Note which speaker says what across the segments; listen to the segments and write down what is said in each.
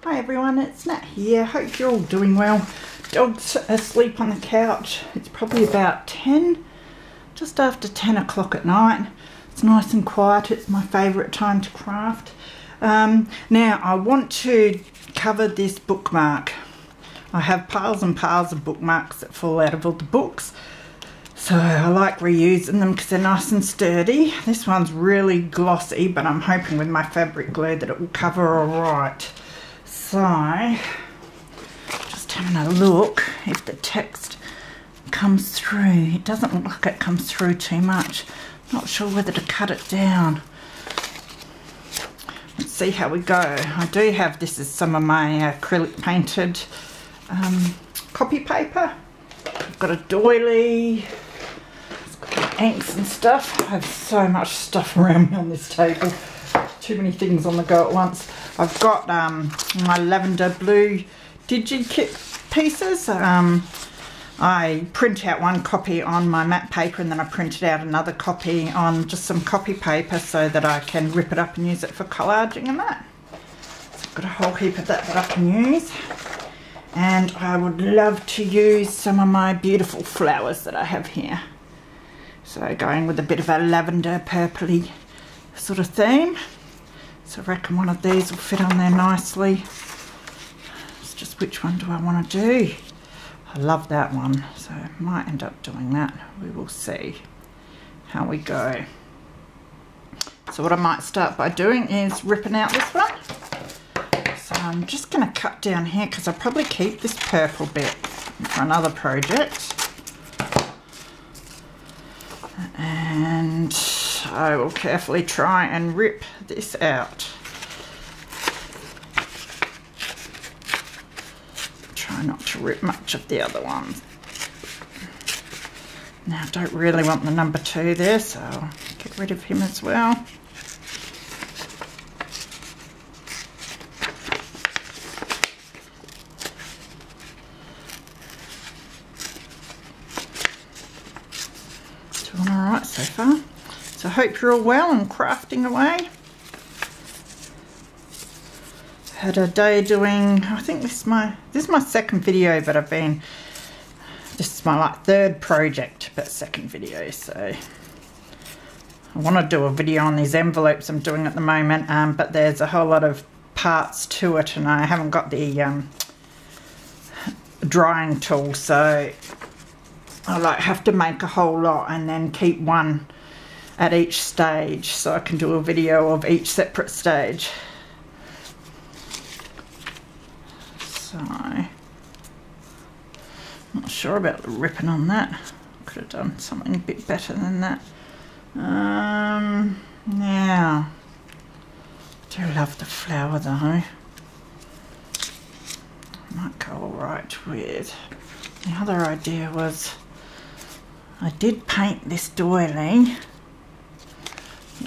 Speaker 1: Hi everyone, it's Nat here. Hope you're all doing well. Dog's asleep on the couch. It's probably about 10, just after 10 o'clock at night. It's nice and quiet. It's my favourite time to craft. Now I want to cover this bookmark. I have piles and piles of bookmarks that fall out of all the books. So I like reusing them because they're nice and sturdy. This one's really glossy, but I'm hoping with my fabric glue that it will cover alright. So, just having a look if the text comes through. It doesn't look like it comes through too much. Not sure whether to cut it down. Let's see how we go. I do have, this is some of my acrylic painted copy paper. I've got a doily. It's got inks and stuff. I have so much stuff around me on this table. Too many things on the go at once. I've got my Lavender Blu DTP pieces. I print out one copy on my matte paper and then I printed out another copy on just some copy paper so that I can rip it up and use it for collaging and that. So I've got a whole heap of that I can use. And I would love to use some of my beautiful flowers that I have here. So going with a bit of a lavender purpley sort of theme. So I reckon one of these will fit on there nicely. It's just which one do I want to do? I love that one, so I might end up doing that. We will see how we go. So what I might start by doing is ripping out this one. So I'm just going to cut down here because I'll probably keep this purple bit for another project. And I will carefully try and rip this out. Try not to rip much of the other ones. Now I don't really want the number 2 there, so I'll get rid of him as well. Doing alright so far. So I hope you're all well and crafting away. Had a day doing, I think this is my second video, but this is my like 3rd project, but 2nd video. So I want to do a video on these envelopes I'm doing at the moment, but there's a whole lot of parts to it and I haven't got the drying tool, so I like have to make a whole lot and then keep one at each stage so I can do a video of each separate stage. So, not sure about the ripping on that. Could have done something a bit better than that. Now, I do love the flower though. Might go alright with. The other idea was I did paint this doily.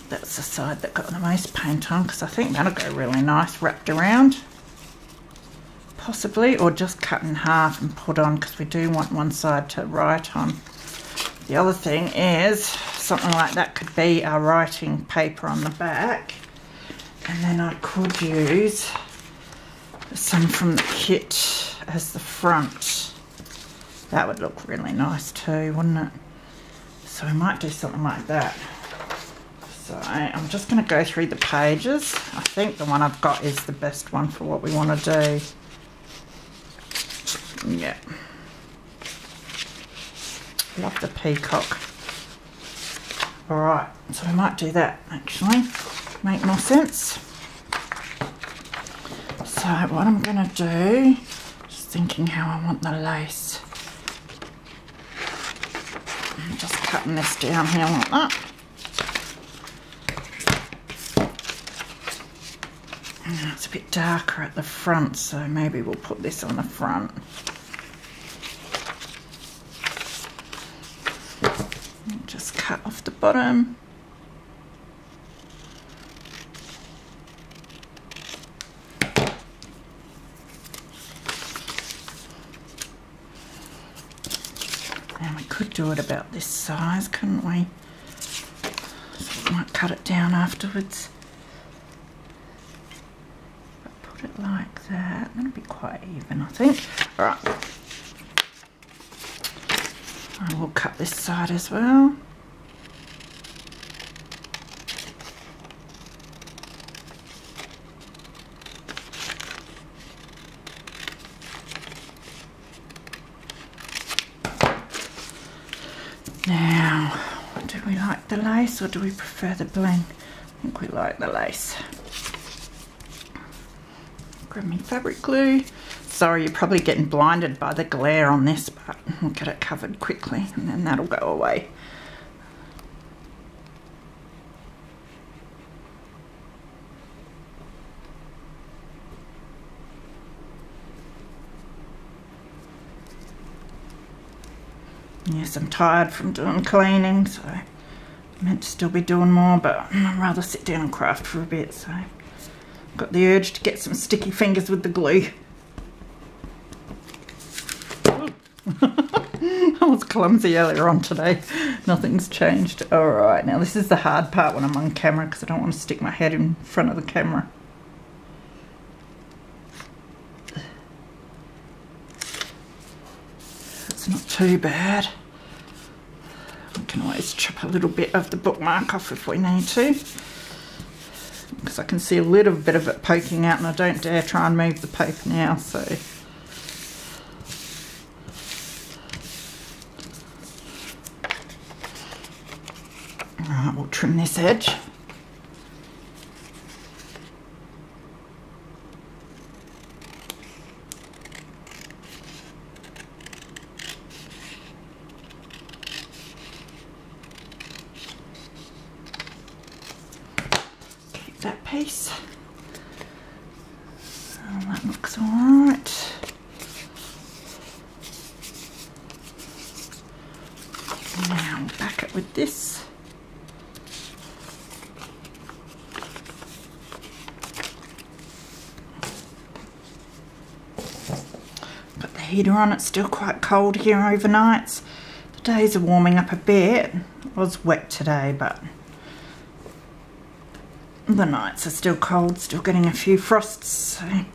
Speaker 1: That's the side that got the most paint on because I think that'll go really nice wrapped around. Possibly, or just cut in half and put on because we do want one side to write on. The other thing is something like that could be our writing paper on the back, and then I could use some from the kit as the front. That would look really nice too, wouldn't it? So we might do something like that. So I'm just going to go through the pages. I think the one I've got is the best one for what we want to do. Yeah. Love the peacock. Alright, so we might do that actually. Make more sense. So what I'm going to do, just thinking how I want the lace. I'm just cutting this down here like that. It's a bit darker at the front, so maybe we'll put this on the front. And just cut off the bottom. And we could do it about this size, couldn't we? So we might cut it down afterwards. put it like that. That'll be quite even, I think. All right. I will cut this side as well. Now, do we like the lace or do we prefer the bling? I think we like the lace. Grab my fabric glue. Sorry, you're probably getting blinded by the glare on this, but we'll get it covered quickly and then that'll go away. Yes, I'm tired from doing cleaning, so I'm meant to still be doing more, but I'd rather sit down and craft for a bit, so I've got the urge to get some sticky fingers with the glue. I was clumsy earlier on today. Nothing's changed. Alright, now this is the hard part when I'm on camera because I don't want to stick my head in front of the camera. It's not too bad. We can always chop a little bit of the bookmark off if we need to, because I can see a little bit of it poking out and I don't dare try and move the paper now, so alright, we'll trim this edge. That piece. Oh, that looks alright. Now we'll back it with this. Put the heater on, it's still quite cold here overnights. The days are warming up a bit. It was wet today, but the nights are still cold, still getting a few frosts, so I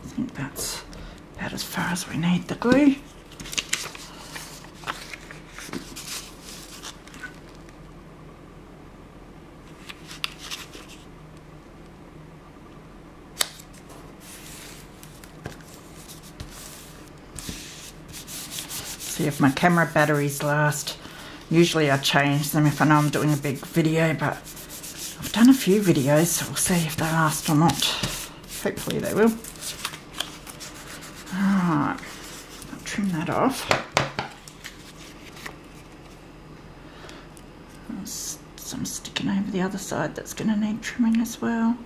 Speaker 1: think that's about as far as we need the glue. See if my camera batteries last. Usually I change them if I know I'm doing a big video, but I've done a few videos, so we'll see if they last or not. Hopefully they will. Alright, I'll trim that off. There's some sticking over the other side that's going to need trimming as well.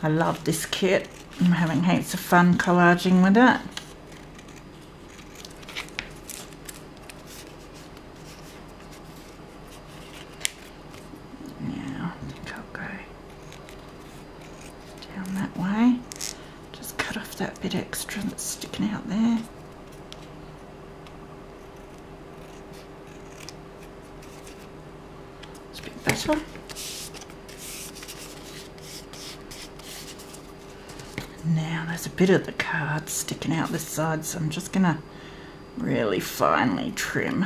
Speaker 1: I love this kit. I'm having heaps of fun collaging with it. That bit extra that's sticking out there. It's a bit better. Now there's a bit of the card sticking out this side, so I'm just gonna really finely trim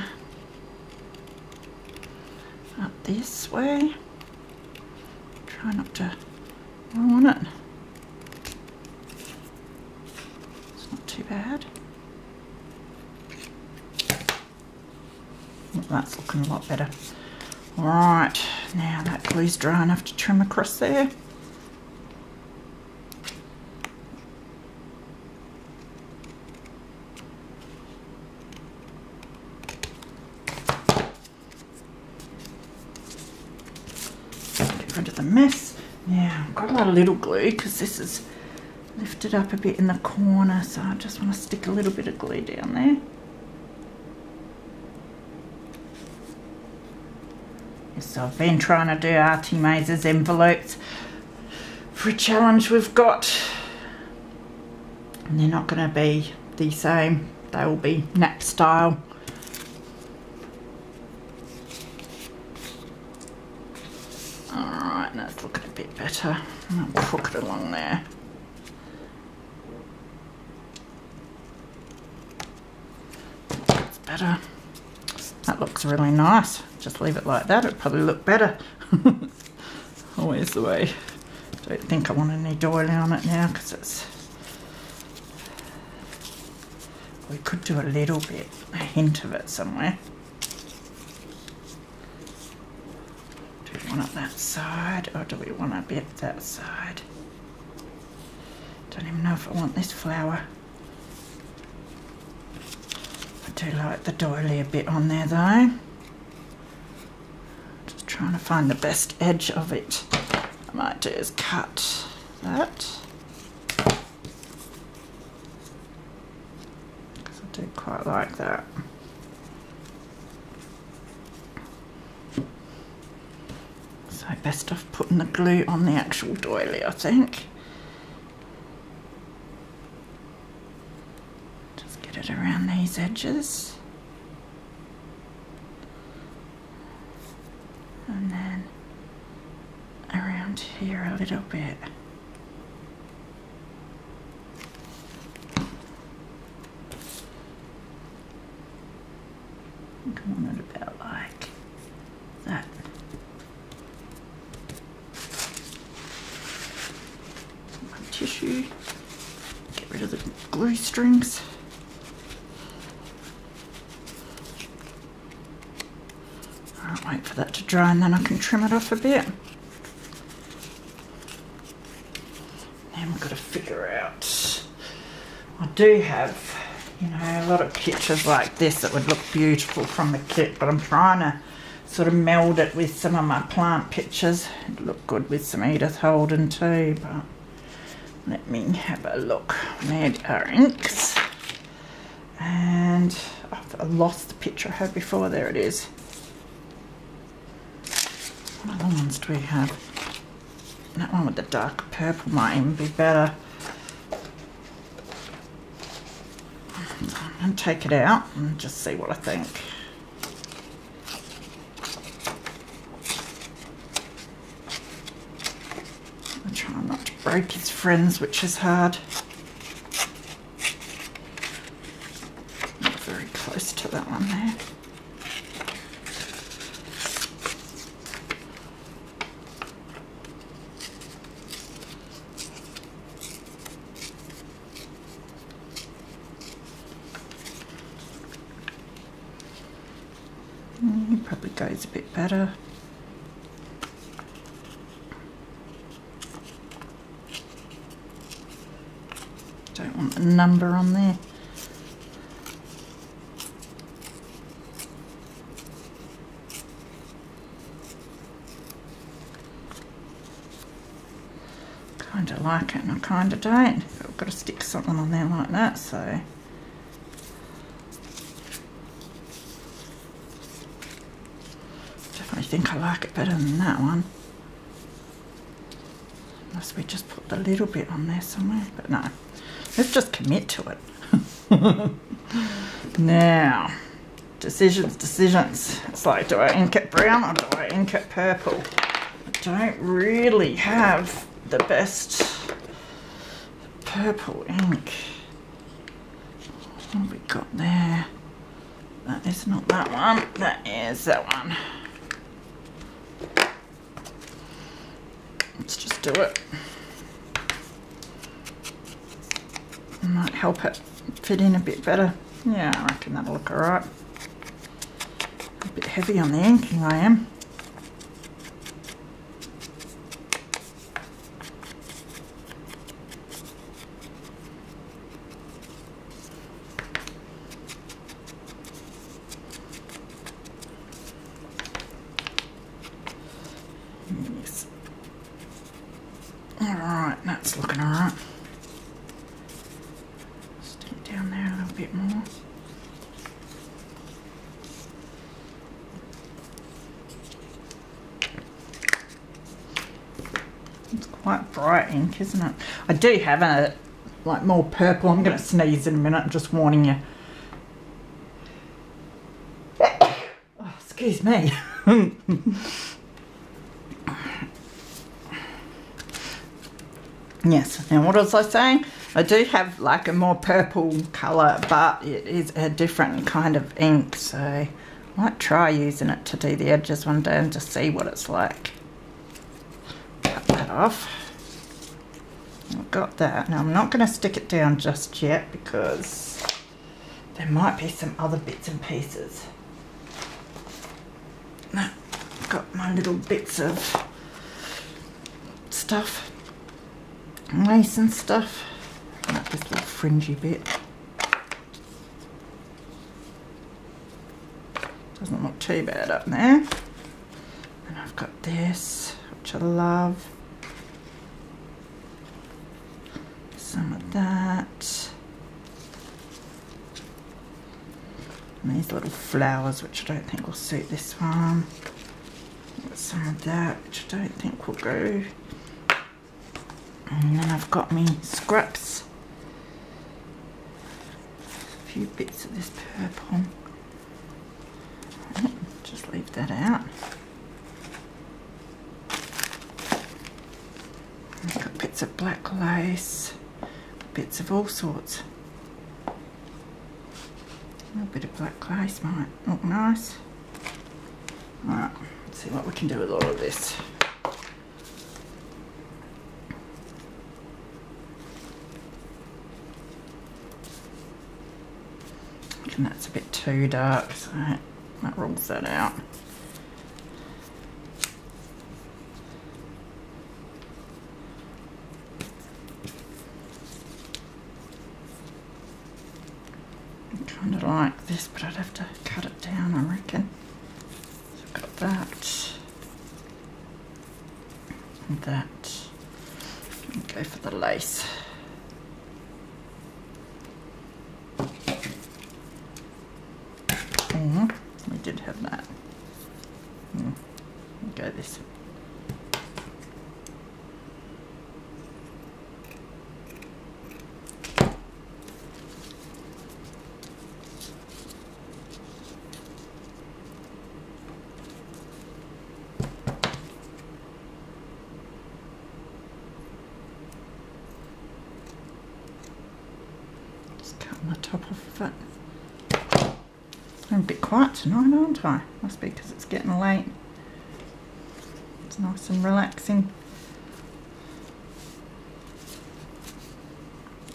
Speaker 1: up this way. Try not to ruin it. Too bad. Well, that's looking a lot better. Alright, now that glue's dry enough to trim across there. Get rid of the mess. Now, I've got a lot of little glue because this is lifted up a bit in the corner, so I just want to stick a little bit of glue down there. Yes, so I've been trying to do Artie Maze's envelopes for a challenge we've got, and they're not going to be the same, they will be nap style. Alright, that's looking bit better. I'll hook it along there. That's better. That looks really nice. Just leave it like that, it'll probably look better. Always the way. Don't think I want any doily on it now because it's... We could do a little bit, a hint of it somewhere. Do we want it that side or do we want a bit that side? Don't even know if I want this flower. I do like the doily a bit on there though. Just trying to find the best edge of it. I might do is cut that. Because I do quite like that. So best off putting the glue on the actual doily, I think. Just get it around these edges. And then around here a little bit. I think I want it about like that. My tissue. Get rid of the glue strings. I'll wait for that to dry and then I can trim it off a bit. Then we've got to figure out. I do have, you know, a lot of pictures like this that would look beautiful from the kit, but I'm trying to sort of meld it with some of my plant pictures. It'd look good with some Edith Holden too, but let me have a look. Need our inks. And I lost the picture I had before. There it is. What other ones do we have? That one with the dark purple might even be better. I'm going to take it out and just see what I think. I'm trying not to break his friends, which is hard. Not very close to that one there. Probably goes a bit better. Don't want a number on there. Kind of like it and I kind of don't. But I've got to stick something on there like that, so. I think I like it better than that one. Unless we just put the little bit on there somewhere. But no, let's just commit to it. Now, decisions. It's like, do I ink it brown or do I ink it purple? I don't really have the best purple ink. What have we got there? That is not that one. That is that one. Let's just do it. Might help it fit in a bit better. Yeah, I reckon that'll look alright. A bit heavy on the inking I am. Yes. Alright, that's looking alright. Stick it down there a little bit more. It's quite bright ink, isn't it? I do have a like more purple. I'm going to sneeze in a minute, I'm just warning you. Oh, excuse me. Yes, now what was I saying? I do have like a more purple colour, but it is a different kind of ink, so I might try using it to do the edges one day and just see what it's like. Cut that off. I've got that. Now I'm not going to stick it down just yet because there might be some other bits and pieces. Now, I've got my little bits of stuff. Lace and stuff. Like this little fringy bit. Doesn't look too bad up there. And I've got this, which I love. Some of that. And these little flowers, which I don't think will suit this one. Got some of that, which I don't think will go. And then I've got me scraps. A few bits of this purple. Just leave that out. I've got bits of black lace, bits of all sorts. A little bit of black lace might look nice. Alright, let's see what we can do with all of this. And that's a bit too dark, so that rules that out. I kind of like this, but I'd have to cut it down, I reckon. So I've got that and that. And go for the lace. We did have that. Go this. Just cutting the top off of it. I'm a bit quiet tonight, aren't I? Must be because it's getting late. It's nice and relaxing.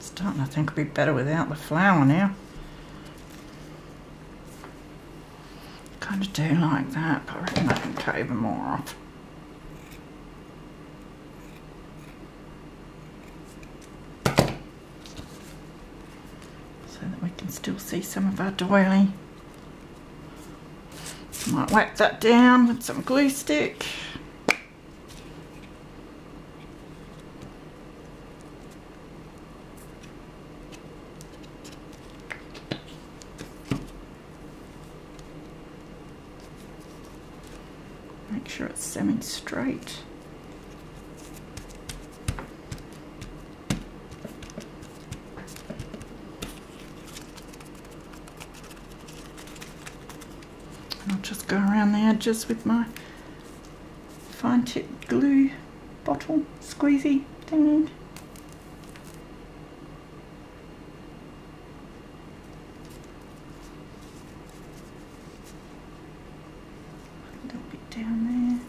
Speaker 1: Starting to think it'll be better without the flower now. Kind of do like that, but I reckon I can cut even more off. So that we can still see some of our doily. Might whack that down with some glue stick. Make sure it's semi-straight. I'll just go around the edges with my fine tip glue bottle squeezy thing. A little bit down there.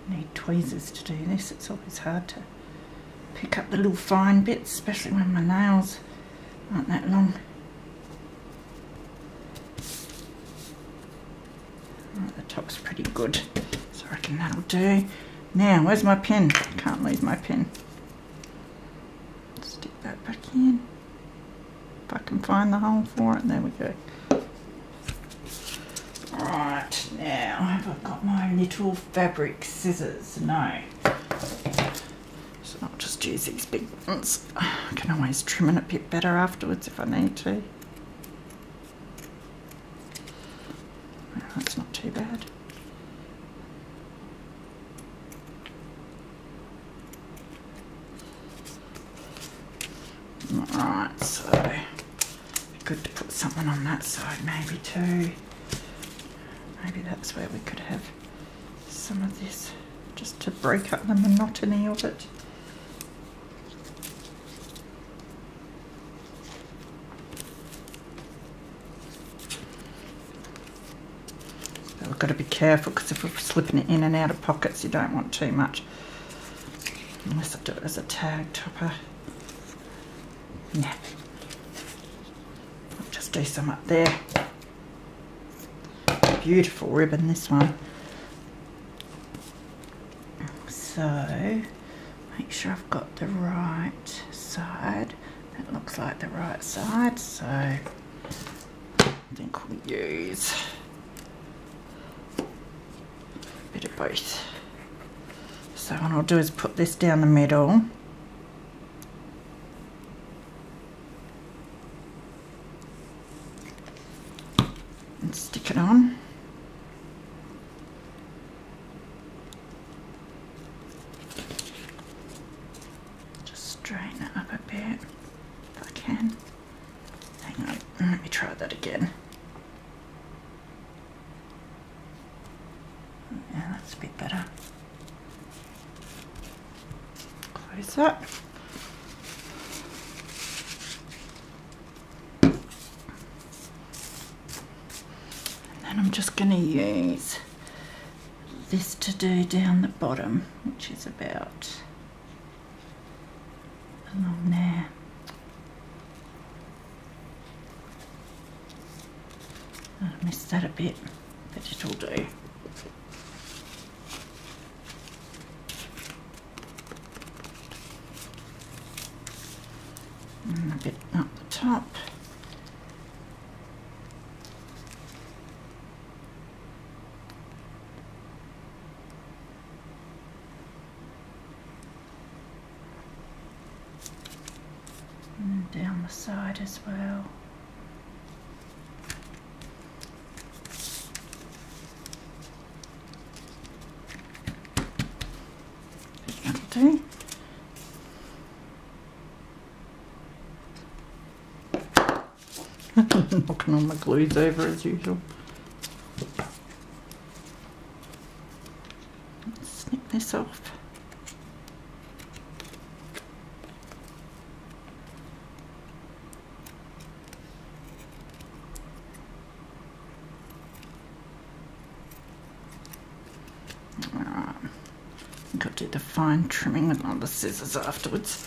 Speaker 1: Need tweezers to do this. It's always hard to pick up the little fine bits, especially when my nails aren't that long. Right, the top's pretty good, so I reckon that'll do. Now, where's my pen? Can't lose my pen. Stick that back in. If I can find the hole for it, there we go. Right, now have I got my little fabric scissors? No. So I'll just use these big ones. I can always trim it a bit better afterwards if I need to. Oh, that's not too bad. Right, so it'd be good to put something on that side maybe too. Maybe that's where we could have some of this, just to break up the monotony of it. But we've got to be careful, because if we're slipping it in and out of pockets, you don't want too much. Unless I do it as a tag topper. Yeah. I'll just do some up there. Beautiful ribbon, this one. So, make sure I've got the right side. That looks like the right side, so I think we'll use a bit of both. So what I'll do is put this down the middle. And stick it on. Straighten it up a bit if I can. Hang on, let me try that again. Yeah, that's a bit better. Close that. And then I'm just going to use this to do down the bottom, which is about along there. I missed that a bit, but it'll do. And a bit up the top. And down the side as well. That'll do. Knocking all my glues over as usual. Let's snip this off. I'll do the fine trimming with my other scissors afterwards.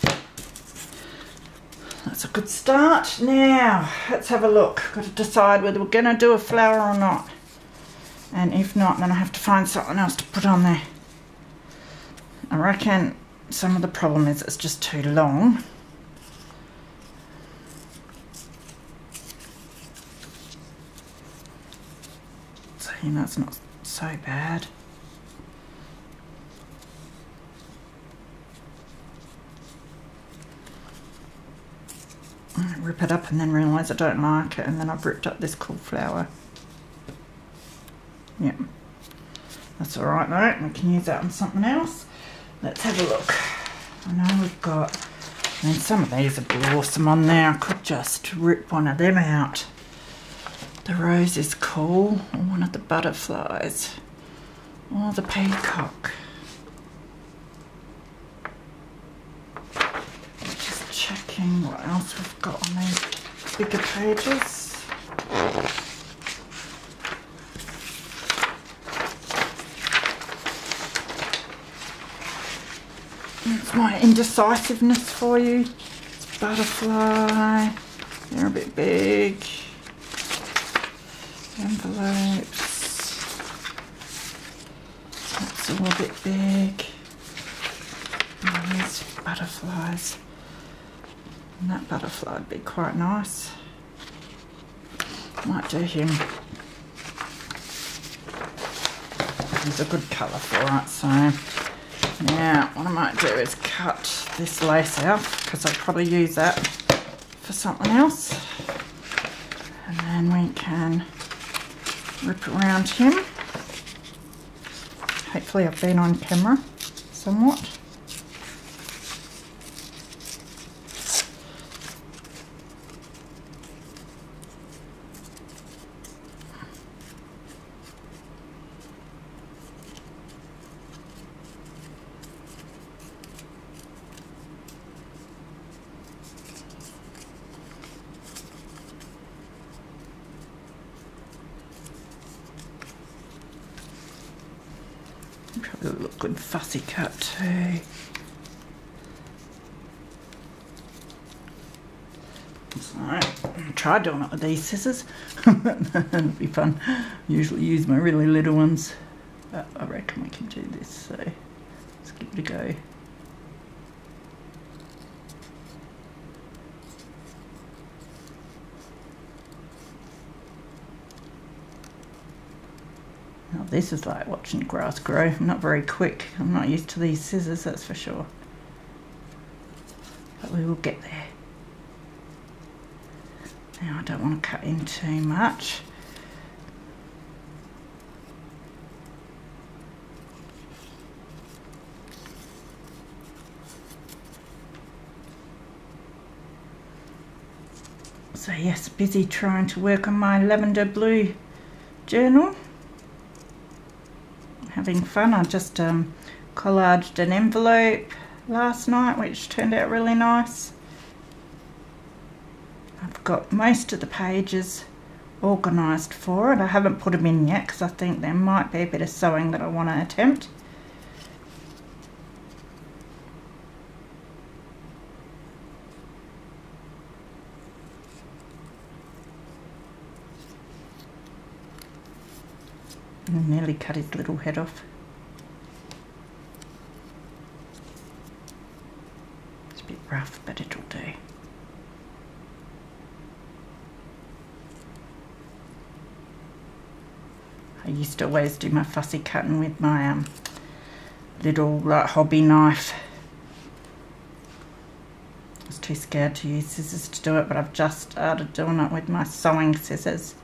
Speaker 1: That's a good start. Now, let's have a look. Got to decide whether we're going to do a flower or not. And if not, then I have to find something else to put on there. I reckon some of the problem is it's just too long. So, you know, it's not so bad. I rip it up and then realise I don't like it, and then I've ripped up this cool flower. Yep, that's alright though, we can use that on something else. Let's have a look. I know we've got, I mean, some of these would be awesome on there. I could just rip one of them out. The rose is cool, or one of the butterflies, or the peacock. Checking what else we've got on these bigger pages. That's my indecisiveness for you. It's butterfly. They're a bit big. Envelopes. That's all a bit big. And these butterflies. And that butterfly would be quite nice. Might do him. He's a good colour for it, so now what I might do is cut this lace out, because I'll probably use that for something else. And then we can rip around him. Hopefully I've been on camera somewhat. Probably look good fussy cut too. So I'll try doing it with these scissors. That'll be fun. Usually use my really little ones, but I reckon we can do this, so let's give it a go. Now this is like watching grass grow. I'm not very quick. I'm not used to these scissors, that's for sure. But we will get there. Now I don't want to cut in too much. So yes, busy trying to work on my Lavender Blu journal. Having fun. I just collaged an envelope last night, which turned out really nice. I've got most of the pages organised for it. I haven't put them in yet because I think there might be a bit of sewing that I want to attempt. I nearly cut his little head off. It's a bit rough, but it'll do. I used to always do my fussy cutting with my little like hobby knife. I was too scared to use scissors to do it, but I've just started doing it with my sewing scissors.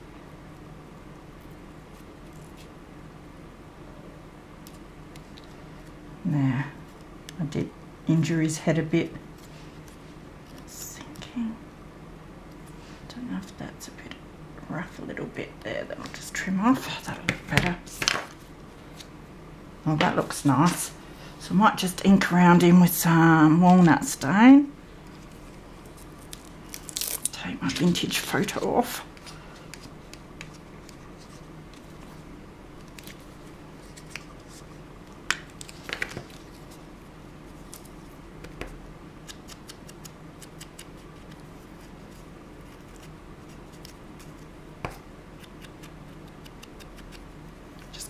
Speaker 1: There, I did injure his head a bit. Sinking. Don't know if that's a bit rough, a little bit there, that I'll just trim off. That'll look better. Oh, that looks nice. So I might just ink around him with some walnut stain. Take my vintage photo off.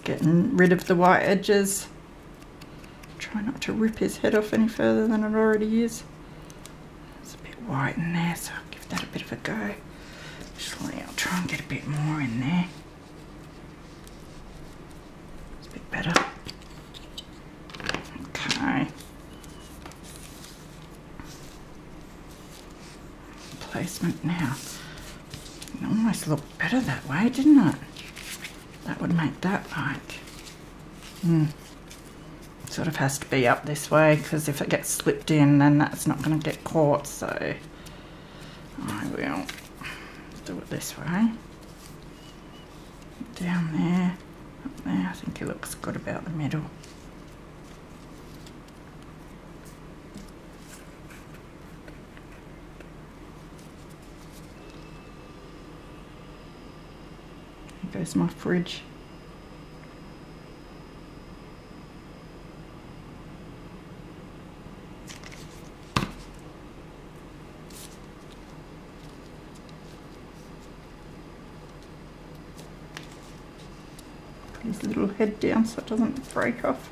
Speaker 1: Getting rid of the white edges. Try not to rip his head off any further than it already is. There's a bit white in there, so I'll give that a bit of a go. Actually, I'll try and get a bit more in there. It's a bit better. Okay. Placement now. It almost looked better that way, didn't it? That would make that like, sort of has to be up this way, because if it gets slipped in then that's not going to get caught, so I will do it this way. Down there, up there, I think it looks good about the middle. There's my fridge. Put his little head down so it doesn't break off.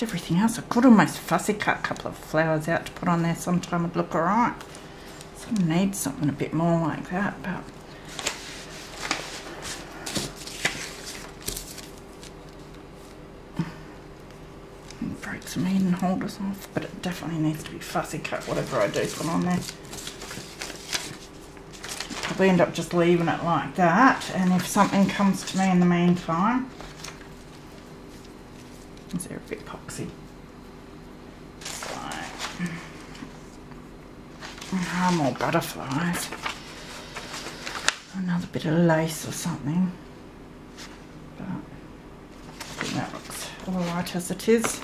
Speaker 1: Everything else. I could almost fussy cut a couple of flowers out to put on there sometime. It'd look alright. So I need something a bit more like that, but it breaks some hidden holders off, but it definitely needs to be fussy cut whatever I do put on there. Probably end up just leaving it like that, and if something comes to me in the meantime. Is there a bit epoxy? More butterflies. Another bit of lace or something. But I think that looks alright as it is.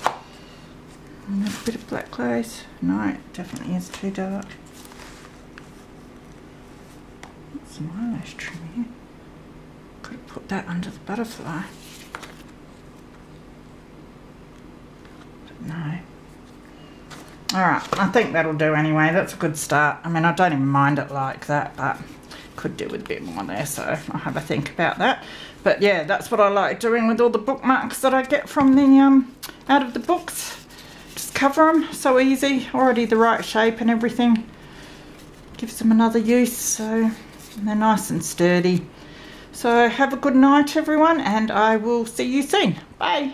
Speaker 1: And a bit of black glaze. No, it definitely is too dark. Some eyelash trim here. Could have put that under the butterfly. But no. Alright, I think that'll do anyway. That's a good start. I mean, I don't even mind it like that, but could do with a bit more there, so I'll have a think about that. But yeah, that's what I like doing with all the bookmarks that I get from the out of the books. Just cover them, so easy, already the right shape and everything. Gives them another use, so they're nice and sturdy. So have a good night everyone, and I will see you soon. Bye.